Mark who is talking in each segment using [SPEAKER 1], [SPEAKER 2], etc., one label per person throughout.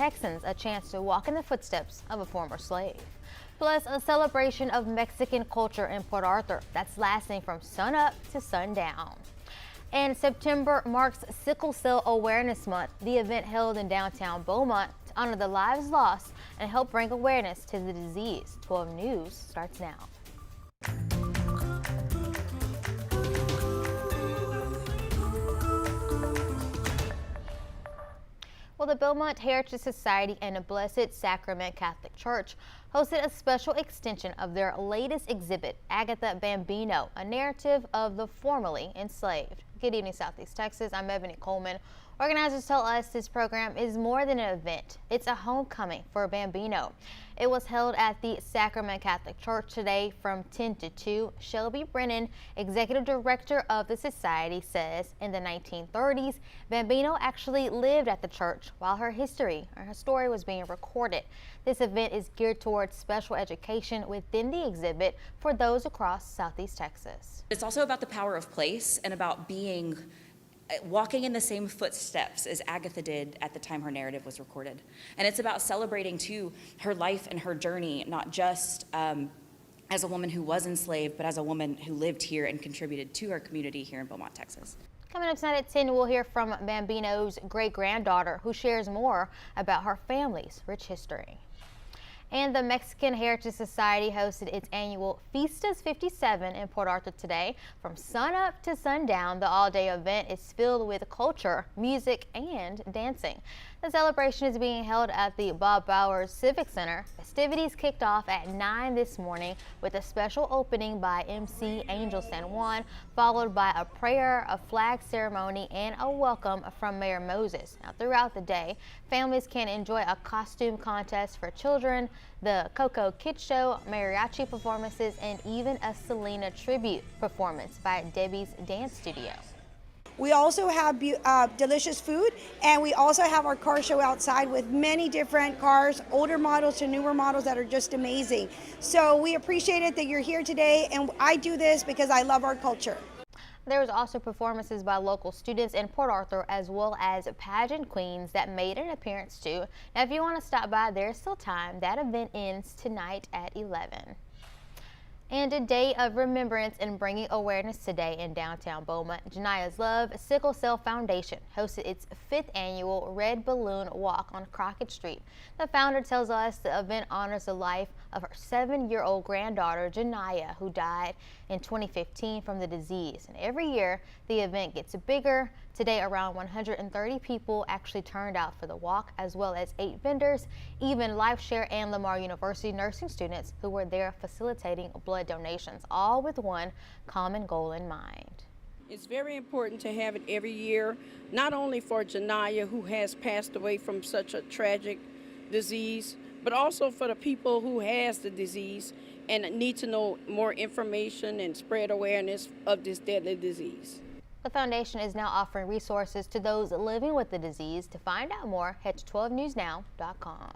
[SPEAKER 1] Texans a chance to walk in the footsteps of a former slave. Plus, a celebration of Mexican culture in Port Arthur that's lasting from sunup to sundown. And September marks Sickle Cell Awareness Month, the event held in downtown Beaumont to honor the lives lost and help bring awareness to the disease. 12 News starts now. Well, the Beaumont Heritage Society and the Blessed Sacrament Catholic Church hosted a special extension of their latest exhibit, Agatha Bambino, a narrative of the formerly enslaved. Good evening, Southeast Texas. I'm Ebony Coleman. Organizers tell us this program is more than an event. It's a homecoming for Bambino. It was held at the Sacrament Catholic Church today from 10 to 2. Shelby Brennan, executive director of the society, says in the 1930s, Bambino actually lived at the church while her story was being recorded. This event is geared towards special education within the exhibit for those across Southeast Texas.
[SPEAKER 2] It's also about the power of place and about walking in the same footsteps as Agatha did at the time her narrative was recorded. And it's about celebrating too her life and her journey, not just as a woman who was enslaved, but as a woman who lived here and contributed to our community here in Beaumont, Texas.
[SPEAKER 1] Coming up tonight at 10, we'll hear from Bambino's great-granddaughter, who shares more about her family's rich history. And the Mexican Heritage Society hosted its annual Fiestas 57 in Port Arthur today. From sunup to sundown, the all-day event is filled with culture, music, and dancing. The celebration is being held at the Bob Bowers Civic Center. Festivities kicked off at 9 this morning with a special opening by MC Angel San Juan, followed by a prayer, a flag ceremony, and a welcome from Mayor Moses. Now, throughout the day, families can enjoy a costume contest for children, the Coco Kid Show, mariachi performances, and even a Selena tribute performance by Debbie's Dance Studio.
[SPEAKER 3] We also have delicious food, and we also have our car show outside with many different cars, older models to newer models that are just amazing. So we appreciate it that you're here today, and I do this because I love our culture.
[SPEAKER 1] There was also performances by local students in Port Arthur, as well as pageant queens that made an appearance too. Now, if you want to stop by, there's still time. That event ends tonight at 11. And a day of remembrance and bringing awareness today in downtown Beaumont. Jania's Love Sickle Cell Foundation hosted its 5th annual Red Balloon Walk on Crockett Street. The founder tells us the event honors the life of her 7-year-old granddaughter, Jania, who died in 2015 from the disease. And every year, the event gets bigger. Today, around 130 people actually turned out for the walk, as well as 8 vendors, even LifeShare and Lamar University nursing students who were there facilitating blood donations, all with one common goal in mind.
[SPEAKER 4] It's very important to have it every year, not only for Jania, who has passed away from such a tragic disease, but also for the people who has the disease and need to know more information and spread awareness of this deadly disease.
[SPEAKER 1] The foundation is now offering resources to those living with the disease. To find out more, head to 12newsnow.com.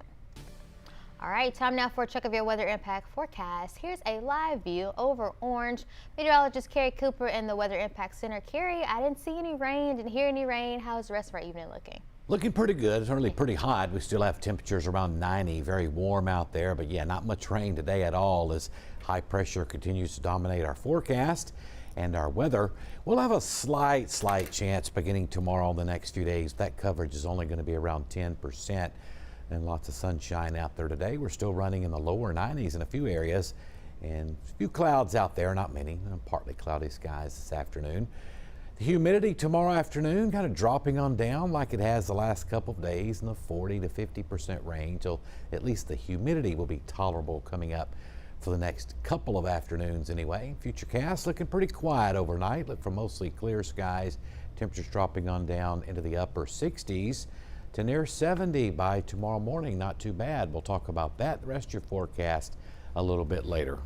[SPEAKER 1] All right, time now for a check of your weather impact forecast. Here's a live view over Orange. Meteorologist Carrie Cooper in the Weather Impact Center. Carrie, I didn't see any rain, didn't hear any rain. How's the rest of our evening looking?
[SPEAKER 5] Looking pretty good. It's certainly pretty hot. We still have temperatures around 90, very warm out there, but yeah, not much rain today at all as high pressure continues to dominate our forecast and our weather. We'll have a slight chance beginning tomorrow the next few days. That coverage is only going to be around 10% and lots of sunshine out there today. We're still running in the lower 90s in a few areas and a few clouds out there, not many, partly cloudy skies this afternoon. The humidity tomorrow afternoon kind of dropping on down like it has the last couple of days in the 40 to 50% range. So at least the humidity will be tolerable coming up for the next couple of afternoons anyway. Futurecast looking pretty quiet overnight. Look for mostly clear skies. Temperatures dropping on down into the upper 60s to near 70 by tomorrow morning. Not too bad. We'll talk about that, the rest of your forecast, a little bit later.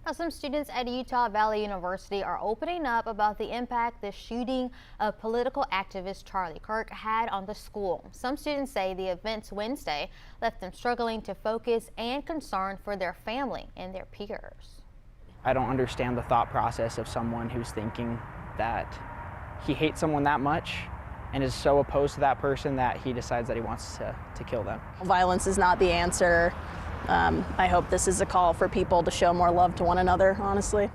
[SPEAKER 1] Now, some students at Utah Valley University are opening up about the impact the shooting of political activist Charlie Kirk had on the school. Some students say the events Wednesday left them struggling to focus and concerned for their family and their peers.
[SPEAKER 6] I don't understand the thought process of someone who's thinking that he hates someone that much and is so opposed to that person that he decides that he wants to kill them.
[SPEAKER 7] Violence is not the answer. I hope this is a call for people to show more love to one another, honestly.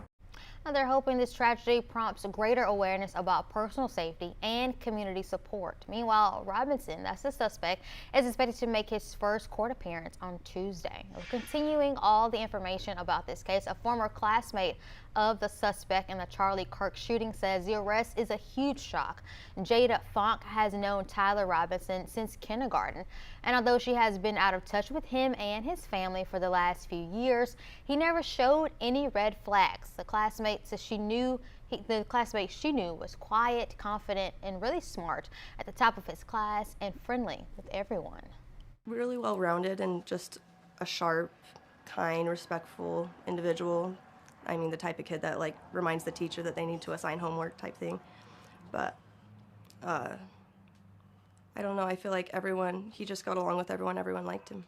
[SPEAKER 1] Now, they're hoping this tragedy prompts greater awareness about personal safety and community support. Meanwhile, Robinson, that's the suspect, is expected to make his first court appearance on Tuesday. Continuing all the information about this case, a former classmate of the suspect in the Charlie Kirk shooting says the arrest is a huge shock. Jada Funk has known Tyler Robinson since kindergarten, and although she has been out of touch with him and his family for the last few years, he never showed any red flags. The classmate says she knew was quiet, confident, and really smart, at the top of his class and friendly with everyone.
[SPEAKER 8] Really well-rounded and just a sharp, kind, respectful individual. I mean, the type of kid that reminds the teacher that they need to assign homework type thing. But I don't know, I feel like he just got along with everyone. Everyone liked him.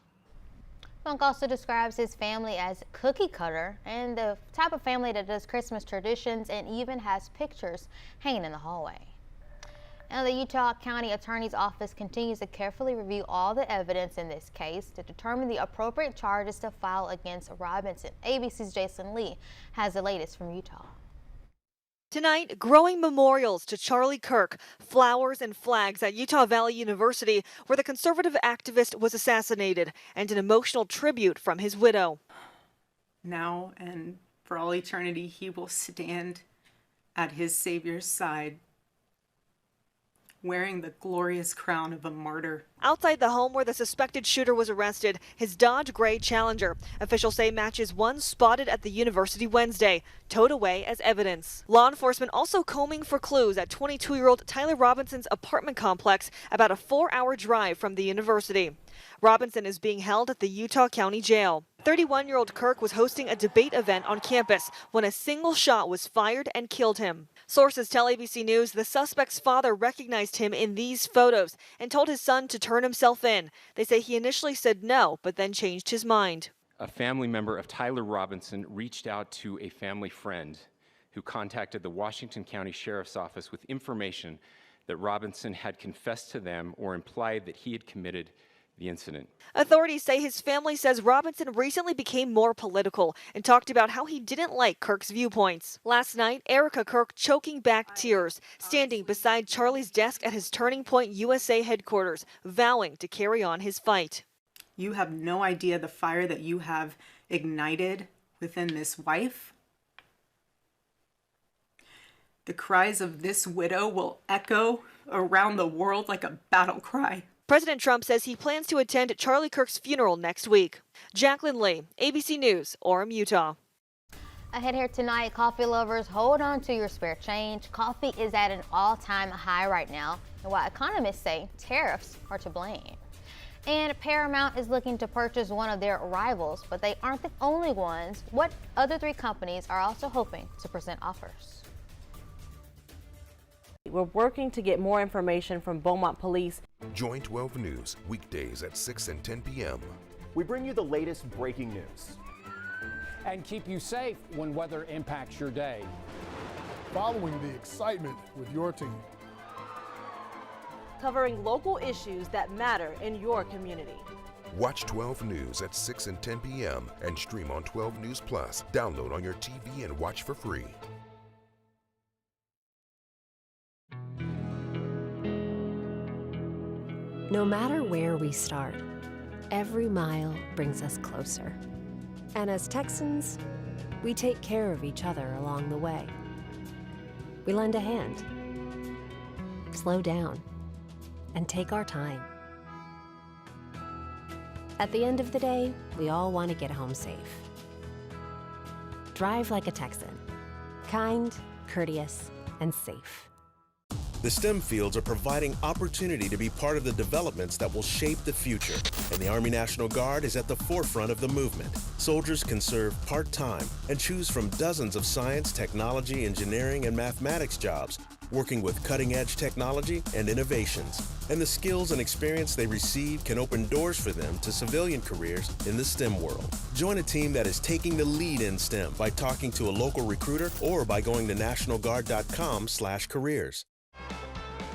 [SPEAKER 1] Funk also describes his family as cookie cutter and the type of family that does Christmas traditions and even has pictures hanging in the hallway. Now, the Utah County Attorney's Office continues to carefully review all the evidence in this case to determine the appropriate charges to file against Robinson. ABC's Jason Lee has the latest from Utah.
[SPEAKER 9] Tonight, growing memorials to Charlie Kirk, flowers and flags at Utah Valley University, where the conservative activist was assassinated, and an emotional tribute from his widow.
[SPEAKER 10] Now and for all eternity, he will stand at his Savior's side, wearing the glorious crown of a martyr.
[SPEAKER 9] Outside the home where the suspected shooter was arrested, his Dodge Gray Challenger, officials say matches one spotted at the university Wednesday, towed away as evidence. Law enforcement also combing for clues at 22-year-old Tyler Robinson's apartment complex, about a 4-hour drive from the university. Robinson is being held at the Utah County Jail. 31-year-old Kirk was hosting a debate event on campus when a single shot was fired and killed him. Sources tell ABC News the suspect's father recognized him in these photos and told his son to turn himself in. They say he initially said no, but then changed his mind.
[SPEAKER 11] A family member of Tyler Robinson reached out to a family friend who contacted the Washington County Sheriff's Office with information that Robinson had confessed to them or implied that he had committed the incident.
[SPEAKER 9] Authorities say his family says Robinson recently became more political and talked about how he didn't like Kirk's viewpoints. Last night, Erica Kirk choking back tears, standing beside Charlie's desk at his Turning Point USA headquarters, vowing to carry on his fight.
[SPEAKER 10] You have no idea the fire that you have ignited within this wife. The cries of this widow will echo around the world like a battle cry.
[SPEAKER 9] President Trump says he plans to attend Charlie Kirk's funeral next week. Jacqueline Lee, ABC News, Orem, Utah.
[SPEAKER 1] Ahead here tonight, coffee lovers, hold on to your spare change. Coffee is at an all-time high right now, and while economists say tariffs are to blame. And Paramount is looking to purchase one of their rivals, but they aren't the only ones. What other 3 companies are also hoping to present offers?
[SPEAKER 12] We're working to get more information from Beaumont Police.
[SPEAKER 13] Join 12 News weekdays at 6 and 10 p.m.
[SPEAKER 14] We bring you the latest breaking news and keep you safe when weather impacts your day.
[SPEAKER 15] Following the excitement with your team.
[SPEAKER 12] Covering local issues that matter in your community.
[SPEAKER 13] Watch 12 News at 6 and 10 p.m. and stream on 12 News Plus. Download on your TV and watch for free.
[SPEAKER 16] No matter where we start, every mile brings us closer. And as Texans, we take care of each other along the way. We lend a hand, slow down, and take our time. At the end of the day, we all want to get home safe. Drive like a Texan. Kind, courteous, and safe.
[SPEAKER 17] The STEM fields are providing opportunity to be part of the developments that will shape the future, and the Army National Guard is at the forefront of the movement. Soldiers can serve part-time and choose from dozens of science, technology, engineering, and mathematics jobs, working with cutting-edge technology and innovations. And the skills and experience they receive can open doors for them to civilian careers in the STEM world. Join a team that is taking the lead in STEM by talking to a local recruiter or by going to nationalguard.com/careers.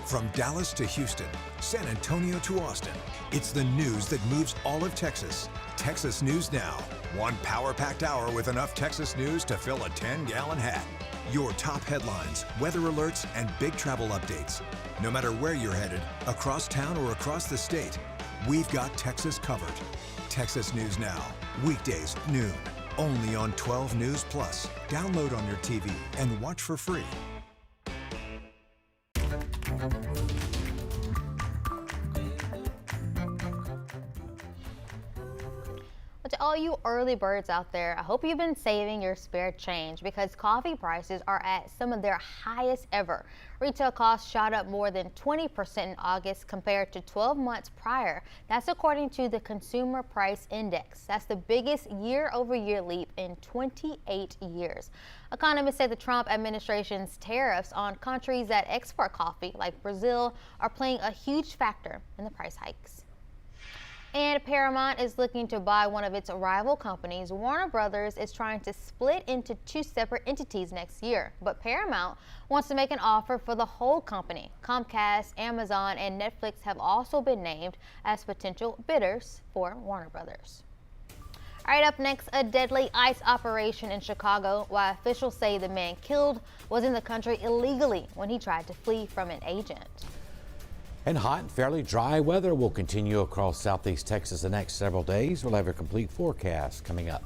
[SPEAKER 18] From Dallas to Houston, San Antonio to Austin, it's the news that moves all of Texas. Texas News Now. One power-packed hour with enough Texas news to fill a 10-gallon hat. Your top headlines, weather alerts, and big travel updates. No matter where you're headed, across town or across the state, we've got Texas covered. Texas News Now. Weekdays, noon. Only on 12 News Plus. Download on your TV and watch for free.
[SPEAKER 1] But to all you early birds out there, I hope you've been saving your spare change because coffee prices are at some of their highest ever. Retail costs shot up more than 20% in August compared to 12 months prior. That's according to the Consumer Price Index. That's the biggest year-over-year leap in 28 years. Economists say the Trump administration's tariffs on countries that export coffee, like Brazil, are playing a huge factor in the price hikes. And Paramount is looking to buy one of its rival companies. Warner Brothers is trying to split into two separate entities next year, but Paramount wants to make an offer for the whole company. Comcast, Amazon, and Netflix have also been named as potential bidders for Warner Brothers. All right, up next, a deadly ICE operation in Chicago. While officials say the man killed was in the country illegally when he tried to flee from an agent.
[SPEAKER 5] And hot and fairly dry weather will continue across southeast Texas the next several days. We'll have a complete forecast coming up.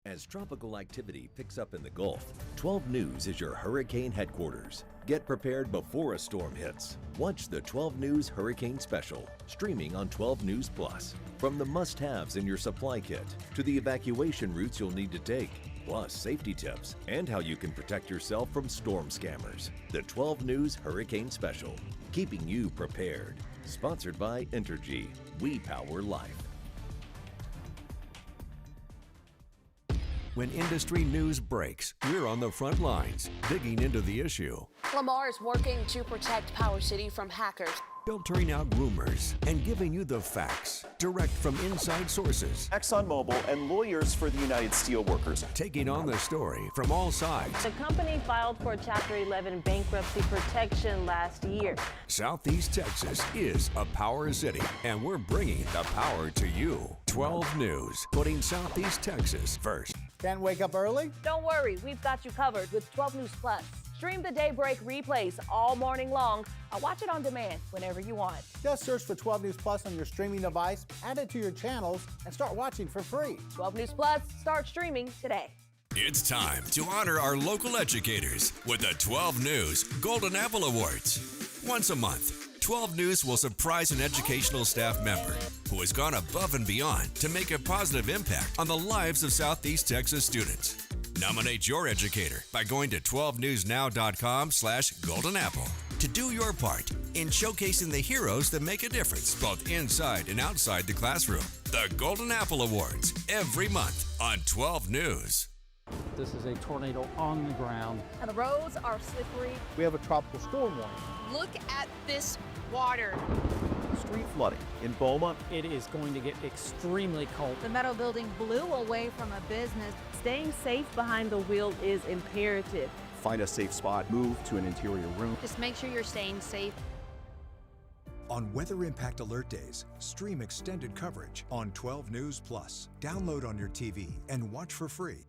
[SPEAKER 19] As tropical activity picks up in the Gulf, 12 News is your hurricane headquarters. Get prepared before a storm hits. Watch the 12 News Hurricane Special, streaming on 12 News Plus. From the must-haves in your supply kit to the evacuation routes you'll need to take, plus safety tips and how you can protect yourself from storm scammers. The 12 News Hurricane Special, keeping you prepared. Sponsored by Entergy. We power life.
[SPEAKER 20] When industry news breaks, we're on the front lines, digging into the issue,
[SPEAKER 21] Lamar is working to protect Power City from hackers,
[SPEAKER 20] filtering out rumors, and giving you the facts, direct from inside sources.
[SPEAKER 22] ExxonMobil and lawyers for the United Steelworkers.
[SPEAKER 20] Taking on the story from all sides.
[SPEAKER 12] The company filed for Chapter 11 bankruptcy protection last year.
[SPEAKER 20] Southeast Texas is a power city, and we're bringing the power to you. 12 News, putting Southeast Texas first.
[SPEAKER 23] Can't wake up early?
[SPEAKER 12] Don't worry, we've got you covered with 12 News Plus. Stream the Daybreak replays all morning long or watch it on demand whenever you want.
[SPEAKER 23] Just search for 12 News Plus on your streaming device, add it to your channels, and start watching for free.
[SPEAKER 12] 12 News Plus, start streaming today.
[SPEAKER 24] It's time to honor our local educators with the 12 News Golden Apple Awards. Once a month, 12 News will surprise an educational staff member who has gone above and beyond to make a positive impact on the lives of Southeast Texas students. Nominate your educator by going to 12newsnow.com/goldenapple to do your part in showcasing the heroes that make a difference both inside and outside the classroom. The Golden Apple Awards every month on 12 News.
[SPEAKER 25] This is a tornado on the ground.
[SPEAKER 21] and the roads are slippery.
[SPEAKER 23] We have a tropical storm warning.
[SPEAKER 21] Look at this water.
[SPEAKER 22] Street flooding in Beaumont.
[SPEAKER 25] It is going to get extremely cold.
[SPEAKER 26] The metal building blew away from a business.
[SPEAKER 12] Staying safe behind the wheel is imperative.
[SPEAKER 22] Find a safe spot, move to an interior room.
[SPEAKER 26] Just make sure you're staying safe.
[SPEAKER 18] On Weather Impact Alert Days, stream extended coverage on 12 News Plus. Download on your TV and watch for free.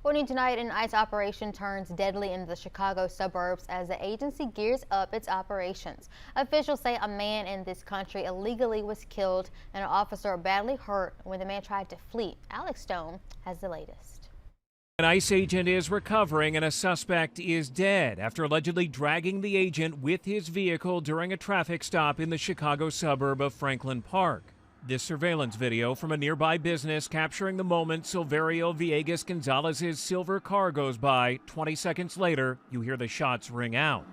[SPEAKER 1] Warning tonight, an ICE operation turns deadly in the Chicago suburbs as the agency gears up its operations. Officials say a man in this country illegally was killed and an officer badly hurt when the man tried to flee. Alex Stone has the latest.
[SPEAKER 27] An ICE agent is recovering and a suspect is dead after allegedly dragging the agent with his vehicle during a traffic stop in the Chicago suburb of Franklin Park. This surveillance video from a nearby business capturing the moment Silverio Villegas Gonzalez's silver car goes by. 20 seconds later, you hear the shots ring out.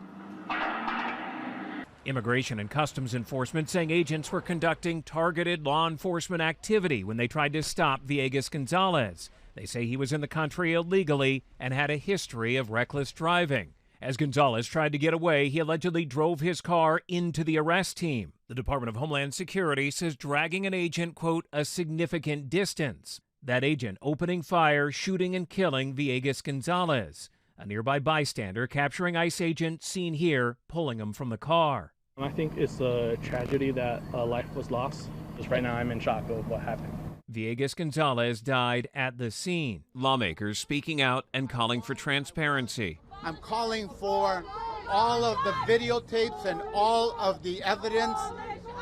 [SPEAKER 27] Immigration and Customs Enforcement saying agents were conducting targeted law enforcement activity when they tried to stop Villegas Gonzalez. They say he was in the country illegally and had a history of reckless driving. As Gonzalez tried to get away, he allegedly drove his car into the arrest team. The Department of Homeland Security says dragging an agent, quote, a significant distance. That agent opening fire, shooting and killing Villegas Gonzalez. A nearby bystander capturing ICE agent seen here pulling him from the car.
[SPEAKER 2] I think it's a tragedy that a life was lost. Just right now I'm in shock of what happened.
[SPEAKER 27] Villegas Gonzalez died at the scene. Lawmakers speaking out and calling for transparency.
[SPEAKER 23] I'm calling for all of the videotapes and all of the evidence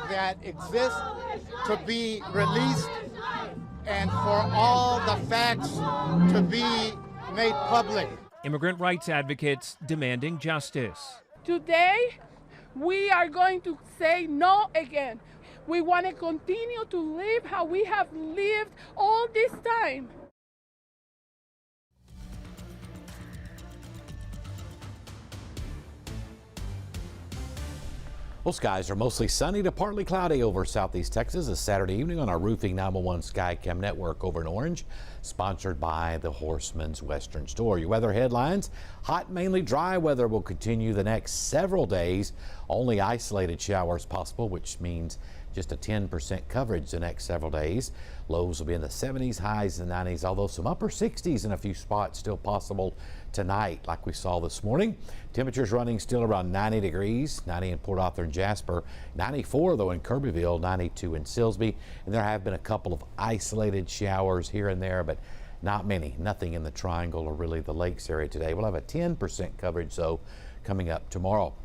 [SPEAKER 23] that exists to be released and for all the facts to be made public.
[SPEAKER 27] Immigrant rights advocates demanding justice.
[SPEAKER 3] Today, we are going to say no again. We want to continue to live how we have lived all this time.
[SPEAKER 5] Well, skies are mostly sunny to partly cloudy over southeast Texas this Saturday evening on our Roofing 911 Skycam network over in Orange, sponsored by the Horseman's Western Store. Your weather headlines: hot, mainly dry weather will continue the next several days. Only isolated showers possible, which means just a 10% coverage the next several days. Lows will be in the 70s, highs in the 90s, although some upper 60s in a few spots still possible tonight, like we saw this morning. Temperatures running still around 90 degrees, 90 in Port Arthur and Jasper, 94 though in Kirbyville, 92 in Silsbee, and there have been a couple of isolated showers here and there, but not many. Nothing in the Triangle or really the Lakes area today. We'll have a 10% coverage though coming up tomorrow.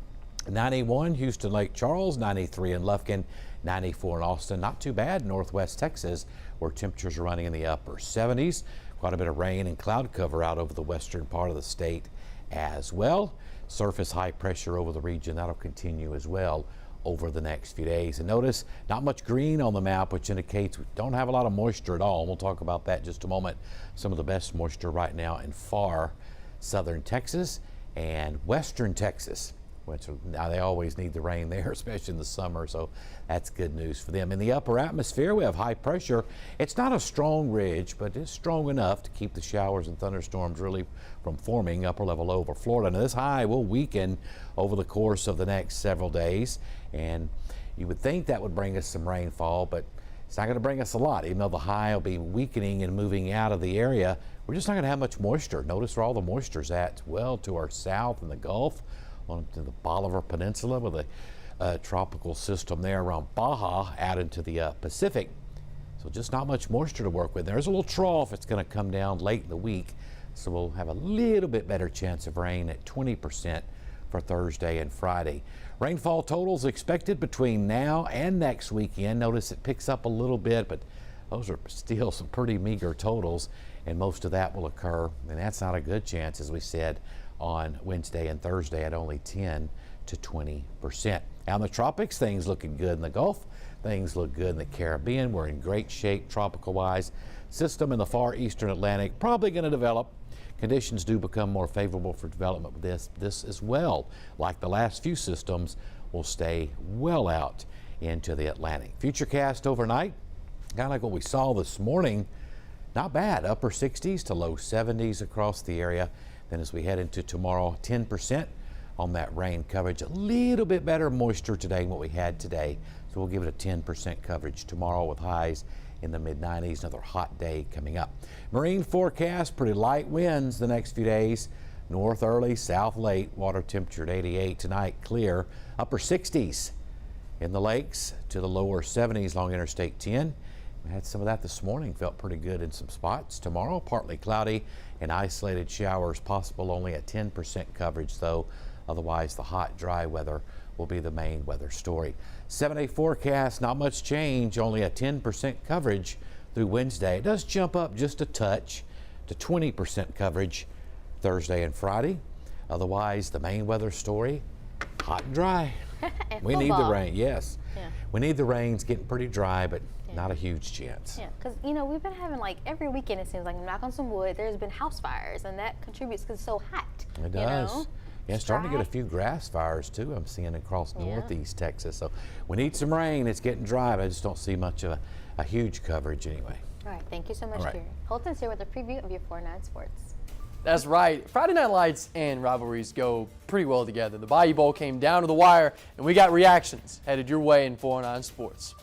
[SPEAKER 5] 91 Houston Lake Charles, 93 in Lufkin, 94 in Austin. Not too bad in Northwest Texas, where temperatures are running in the upper 70s. Quite a bit of rain and cloud cover out over the western part of the state as well. Surface high pressure over the region, that'll continue as well over the next few days. And notice not much green on the map, which indicates we don't have a lot of moisture at all. And we'll talk about that in just a moment. Some of the best moisture right now in far southern Texas and western Texas. Which now they always need the rain there, especially in the summer, so that's good news for them. In the upper atmosphere, we have high pressure. It's not a strong ridge, but it's strong enough to keep the showers and thunderstorms really from forming upper level low over Florida. Now this high will weaken over the course of the next several days, and you would think that would bring us some rainfall, but it's not going to bring us a lot. Even though the high will be weakening and moving out of the area, we're just not going to have much moisture. Notice where all the moisture's at, well to our south in the Gulf, onto the Bolivar Peninsula with a tropical system there around Baja out into the Pacific. So just not much moisture to work with. There's a little trough. It's going to come down late in the week, so we'll have a little bit better chance of rain at 20% for Thursday and Friday. Rainfall totals expected between now and next weekend. Notice it picks up a little bit, but those are still some pretty meager totals, and most of that will occur, and that's not a good chance, as we said, on Wednesday and Thursday at only 10 to 20%. Out in the tropics, things looking good in the Gulf. Things look good in the Caribbean. We're in great shape tropical-wise. System in the far eastern Atlantic probably going to develop. Conditions do become more favorable for development with this as well. Like the last few systems, will stay well out into the Atlantic. Futurecast overnight, kind of like what we saw this morning. Not bad, upper 60s to low 70s across the area. Then as we head into tomorrow, 10% on that rain coverage. A little bit better moisture today than what we had today. So we'll give it a 10% coverage tomorrow with highs in the mid-90s. Another hot day coming up. Marine forecast, pretty light winds the next few days. North early, south late. Water temperature at 88 tonight, clear. Upper 60s in the lakes to the lower 70s along Interstate 10. We had some of that this morning, felt pretty good in some spots. Tomorrow, partly cloudy and isolated showers possible, only at 10% coverage though. Otherwise, the hot, dry weather will be the main weather story. 7-day forecast, not much change, only a 10% coverage through Wednesday. It does jump up just a touch to 20% coverage Thursday and Friday. Otherwise, the main weather story, hot and dry. We need the rain, yes.
[SPEAKER 1] Yeah.
[SPEAKER 5] We need the rain. It's getting pretty dry, but not a huge chance.
[SPEAKER 1] Yeah, because, you know, we've been having like every weekend, it seems like, knock on some wood, there's been house fires, and that contributes because it's so hot.
[SPEAKER 5] It does.
[SPEAKER 1] You know?
[SPEAKER 5] Yeah, starting to get a few grass fires too. I'm seeing across northeast Texas. So we need some rain. It's getting dry, but I just don't see much of a huge coverage anyway.
[SPEAKER 1] All right, thank you so much, Kerry. Holton's here with a preview of your 4-9 sports.
[SPEAKER 4] That's right. Friday Night Lights and rivalries go pretty well together. The Bayou Bowl came down to the wire, and we got reactions headed your way in 409 Sports.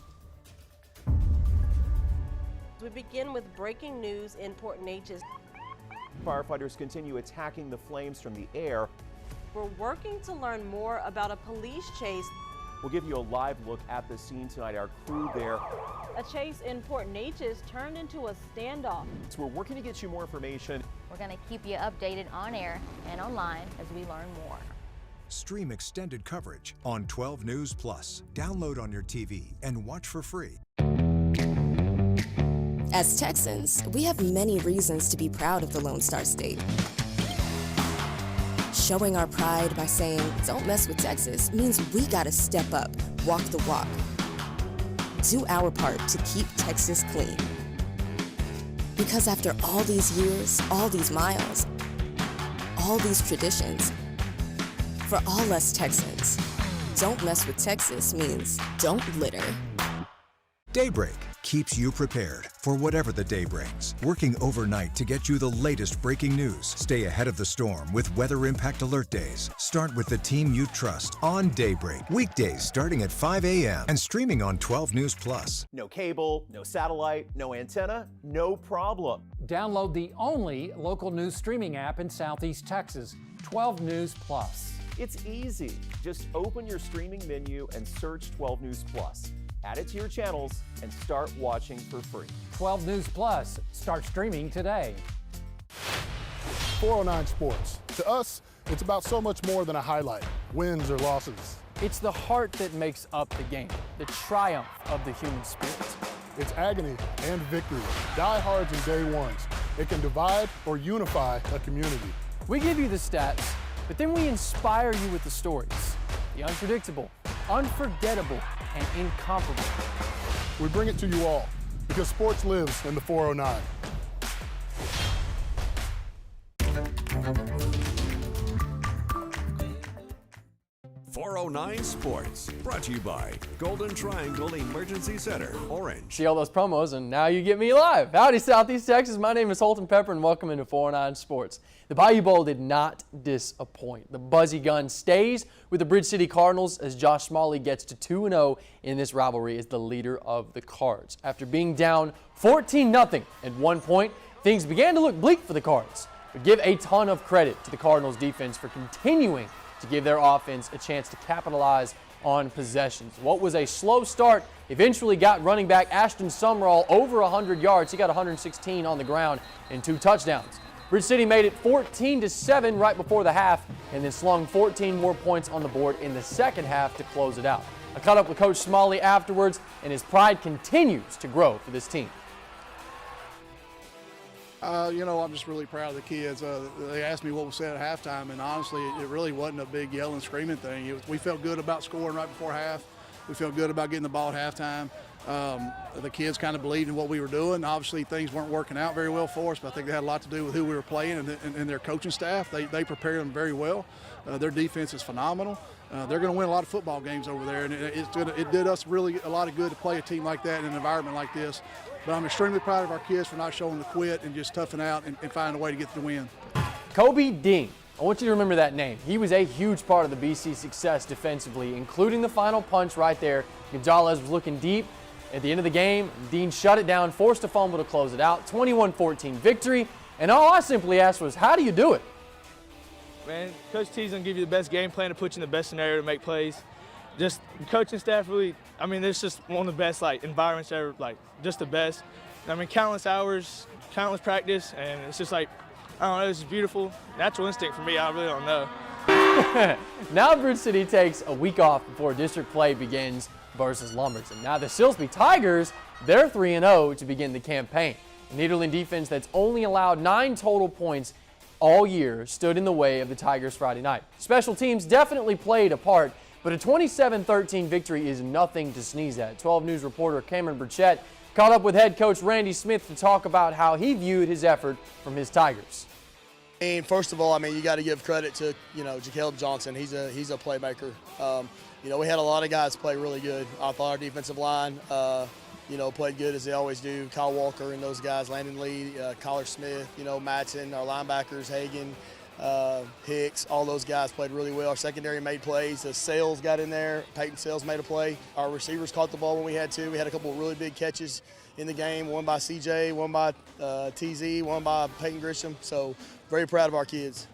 [SPEAKER 6] We begin with breaking news in Port Neches.
[SPEAKER 22] Firefighters continue attacking the flames from the air.
[SPEAKER 6] We're working to learn more about a police chase.
[SPEAKER 22] We'll give you a live look at the scene tonight. Our crew there.
[SPEAKER 6] A chase in Port Neches turned into a standoff.
[SPEAKER 22] So we're working to get you more information.
[SPEAKER 1] We're going to keep you updated on air and online as we learn more.
[SPEAKER 18] Stream extended coverage on 12 News Plus. Download on your TV and watch for free.
[SPEAKER 7] As Texans, we have many reasons to be proud of the Lone Star State. Showing our pride by saying, "Don't mess with Texas," means we gotta step up, walk the walk. Do our part to keep Texas clean. Because after all these years, all these miles, all these traditions, for all us Texans, "Don't mess with Texas" means don't litter.
[SPEAKER 18] Daybreak keeps you prepared for whatever the day brings. Working overnight to get you the latest breaking news. Stay ahead of the storm with Weather Impact Alert Days. Start with the team you trust on Daybreak. Weekdays starting at 5 a.m. and streaming on 12 News Plus.
[SPEAKER 22] No cable, no satellite, no antenna, no problem.
[SPEAKER 14] Download the only local news streaming app in Southeast Texas, 12 News Plus.
[SPEAKER 22] It's easy. Just open your streaming menu and search 12 News Plus. Add it to your channels and start watching for free.
[SPEAKER 14] 12 News Plus. Start streaming today.
[SPEAKER 15] 409 Sports. To us, it's about so much more than a highlight, wins or losses.
[SPEAKER 4] It's the heart that makes up the game, the triumph of the human spirit.
[SPEAKER 15] It's agony and victory, diehards and day ones. It can divide or unify a community.
[SPEAKER 4] We give you the stats, but then we inspire you with the stories. The unpredictable, unforgettable, and incomparable.
[SPEAKER 15] We bring it to you all because sports lives in the 409.
[SPEAKER 20] .409 Sports, brought to you by Golden Triangle Emergency Center, Orange.
[SPEAKER 4] See all those promos, and now you get me live. Howdy, Southeast Texas. My name is Holton Pepper, and welcome into 409 Sports. The Bayou Bowl did not disappoint. The Buzzy Gun stays with the Bridge City Cardinals as Josh Smalley gets to 2-0 in this rivalry as the leader of the Cards. After being down 14-0 at one point, things began to look bleak for the Cards. But give a ton of credit to the Cardinals defense for continuing to give their offense a chance to capitalize on possessions. What was a slow start eventually got running back Ashton Sumrall over 100 yards. He got 116 on the ground and 2 touchdowns. Bridge City made it 14-7 right before the half and then slung 14 more points on the board in the second half to close it out. I caught up with Coach Smalley afterwards, and his pride continues to grow for this team.
[SPEAKER 8] I'm just really proud of the kids. They asked me what was said at halftime, and honestly, it really wasn't a big yelling, screaming thing. We felt good about scoring right before half. We felt good about getting the ball at halftime. The kids kind of believed in what we were doing. Obviously, things weren't working out very well for us, but I think they had a lot to do with who we were playing and their coaching staff. They prepared them very well. Their defense is phenomenal. They're going to win a lot of football games over there, and it did us really a lot of good to play a team like that in an environment like this. But I'm extremely proud of our kids for not showing the quit and just toughing out and finding a way to get the win.
[SPEAKER 4] Kobe Dean. I want you to remember that name. He was a huge part of the BC success defensively, including the final punch right there. Gonzalez was looking deep at the end of the game. Dean shut it down, forced a fumble to close it out. 21-14 victory. And all I simply asked was, how do you do it?
[SPEAKER 9] Man, Coach T's going to give you the best game plan to put you in the best scenario to make plays. Just coaching staff really, it's just one of the best environments ever, just the best. Countless hours, countless practice, and it's just I don't know, it's just beautiful. Natural instinct for me, I really don't know.
[SPEAKER 4] Now Bridge City takes a week off before district play begins versus Lumberton. Now the Silsbee Tigers, they're 3-0 to begin the campaign. A Nederland defense that's only allowed 9 total points all year stood in the way of the Tigers Friday night. Special teams definitely played a part, but a 27-13 victory is nothing to sneeze at. 12 News reporter Cameron Burchett caught up with head coach Randy Smith to talk about how he viewed his effort from his Tigers.
[SPEAKER 10] And first of all, I mean, you got to give credit to, Jacob Johnson. He's a playmaker. We had a lot of guys play really good. I thought our defensive line, played good as they always do. Kyle Walker and those guys, Landon Lee, Collar Smith, Matson, our linebackers, Hagan, Hicks, all those guys played really well. Our secondary made plays. The Sales got in there. Peyton Sales made a play. Our receivers caught the ball when we had to. We had a couple of really big catches in the game, one by CJ, one by TZ, one by Peyton Grisham. So very proud of our kids.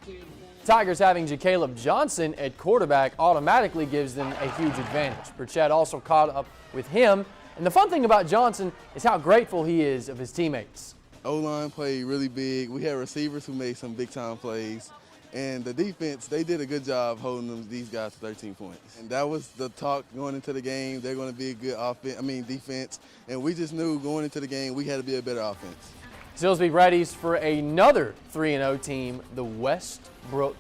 [SPEAKER 4] Tigers having Jacob Johnson at quarterback automatically gives them a huge advantage. Burchett also caught up with him. And the fun thing about Johnson is how grateful he is of his teammates.
[SPEAKER 11] O-line played really big. We had receivers who made some big-time plays. And the defense, they did a good job holding these guys to 13 points. And that was the talk going into the game. They're going to be a good defense. And we just knew going into the game we had to be a better offense.
[SPEAKER 4] Silsbee readies for another 3-0 team, the Westbrook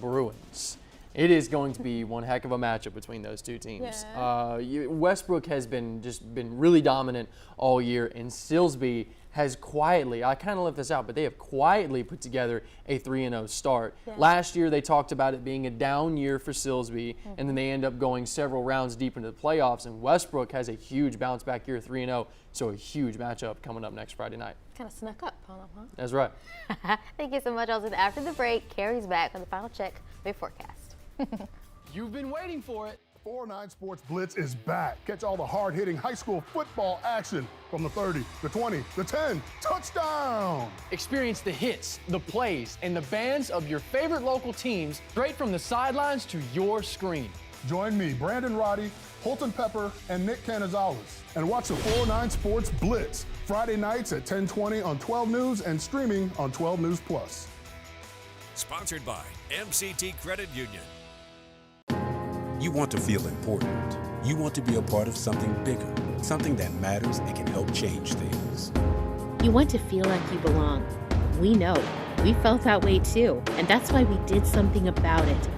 [SPEAKER 4] Bruins. It is going to be one heck of a matchup between those two teams.
[SPEAKER 1] Yeah.
[SPEAKER 4] Westbrook has been really dominant all year, and Silsbee has quietly, I kind of left this out, but they have quietly put together a 3-0 start.
[SPEAKER 1] Yeah.
[SPEAKER 4] Last year they talked about it being a down year for Silsbee, and then they end up going several rounds deep into the playoffs, and Westbrook has a huge bounce back year, 3-0, so a huge matchup coming up next Friday night.
[SPEAKER 1] Kind of snuck up on them, huh?
[SPEAKER 4] That's right.
[SPEAKER 1] Thank you so much, Elton. After the break, Carrie's back with the final check of your forecast.
[SPEAKER 4] You've been waiting for it.
[SPEAKER 15] 409 Sports Blitz is back. Catch all the hard-hitting high school football action from the 30, the 20, the 10, touchdown!
[SPEAKER 4] Experience the hits, the plays, and the bands of your favorite local teams straight from the sidelines to your screen.
[SPEAKER 15] Join me, Brandon Roddy, Holton Pepper, and Nick Canizales, and watch the 409 Sports Blitz Friday nights at 10:20 on 12 News and streaming on 12 News Plus.
[SPEAKER 20] Sponsored by MCT Credit Union.
[SPEAKER 13] You want to feel important. You want to be a part of something bigger, something that matters and can help change things.
[SPEAKER 16] You want to feel like you belong. We know. We felt that way too, and that's why we did something about it.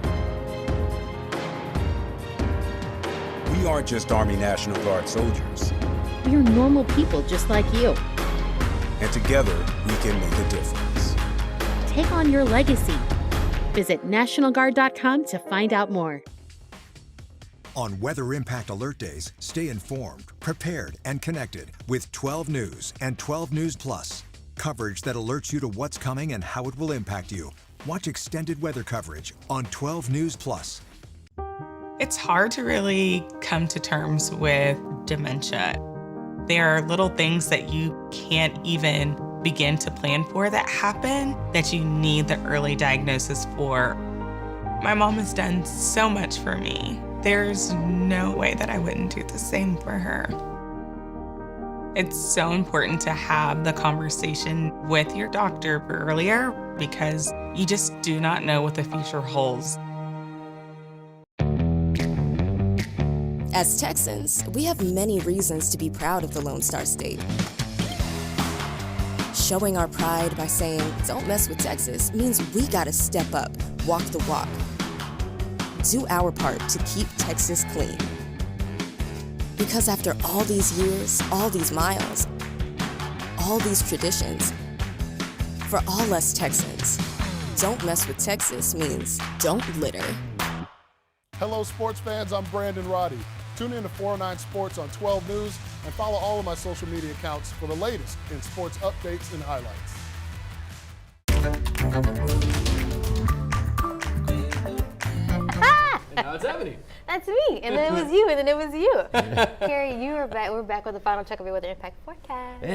[SPEAKER 13] We aren't just Army National Guard soldiers.
[SPEAKER 16] We are normal people just like you.
[SPEAKER 13] And together, we can make a difference.
[SPEAKER 16] Take on your legacy. Visit NationalGuard.com to find out more.
[SPEAKER 18] On Weather Impact Alert Days, stay informed, prepared, and connected with 12 News and 12 News Plus. Coverage that alerts you to what's coming and how it will impact you. Watch extended weather coverage on 12 News Plus.
[SPEAKER 17] It's hard to really come to terms with dementia. There are little things that you can't even begin to plan for that happen that you need the early diagnosis for. My mom has done so much for me. There's no way that I wouldn't do the same for her. It's so important to have the conversation with your doctor earlier because you just do not know what the future holds.
[SPEAKER 7] As Texans, we have many reasons to be proud of the Lone Star State. Showing our pride by saying, "Don't mess with Texas," means we gotta step up, walk the walk. Do our part to keep Texas clean. Because after all these years, all these miles, all these traditions, for all us Texans, "Don't mess with Texas" means don't litter.
[SPEAKER 15] Hello, sports fans. I'm Brandon Roddy. Tune in to 409 Sports on 12 News and follow all of my social media accounts for the latest in sports updates and highlights.
[SPEAKER 4] And now it's Ebony.
[SPEAKER 1] That's me, and then it was you, and then it was you. Carrie, you are back. We're back with the final check of your Weather Impact forecast.
[SPEAKER 5] Yeah.